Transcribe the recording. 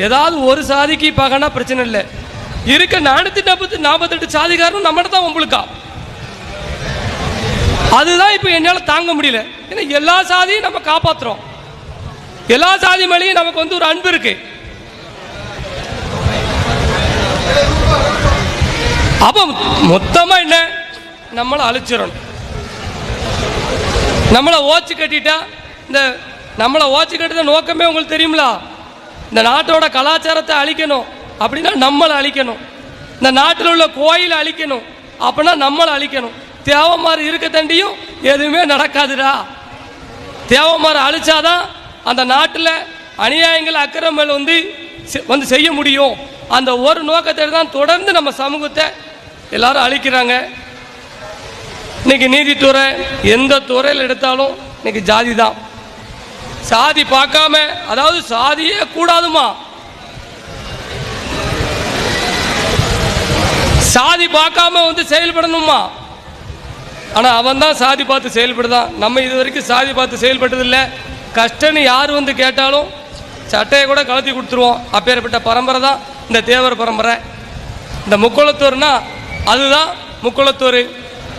ஏதாவது ஒரு சாதிக்கு பார்க்கனா பிரச்சனை இல்லை. இருக்க 448 சாதிக்காரனும் நம்மகிட்ட தான் உங்களுக்கா. அதுதான் இப்போ என்னால் தாங்க முடியல. ஏன்னா எல்லா சாதியும் நம்ம காப்பாற்றுறோம். எல்லா சாதி மேலேயும் நமக்கு வந்து ஒரு அன்பு இருக்கு. அப்போ மொத்தமாக என்ன, நம்மளை அழிச்சிடணும். நம்மளை ஓச்சு கட்டிட்டா, இந்த நம்மளை ஓச்சு கட்டுற நோக்கமே உங்களுக்கு தெரியுங்களா? இந்த நாட்டோட கலாச்சாரத்தை அழிக்கணும் அப்படின்னா நம்மளை அழிக்கணும். இந்த நாட்டில் உள்ள கோயிலை அழிக்கணும் அப்படின்னா நம்மளை அழிக்கணும். தேவமாறு இருக்க தண்டியும் எதுவுமே நடக்காதுடா. தேவமாறு அழிச்சாதான் அந்த நாட்டில் அநியாயங்கள் அக்கிரமல் வந்து செய்ய முடியும். அந்த ஒரு நோக்கத்தை தான் தொடர்ந்து நம்ம சமூகத்தை எல்லாரும் அழிக்கிறாங்க. இன்னைக்கு நீதித்துறை எந்த துறையில் எடுத்தாலும் இன்னைக்கு ஜாதி தான். சாதி பார்க்காம, அதாவது சாதியே கூடாதுமா, சாதி பார்க்காம வந்து செயல்படணுமா. ஆனா அவன் தான் சாதி பார்த்து செயல்படுதான். நம்ம இது வரைக்கும் சாதி பார்த்து செயல்பட்டதில்லை. கஷ்டன்னு யார் வந்து கேட்டாலும் சட்டையை கூட கலத்தி கொடுத்துருவோம். அப்பேற்பட்ட பரம்பரை தான் இந்த தேவர் பரம்பரை. இந்த முக்குளத்தூர்னா அதுதான் முக்குளத்தூர்.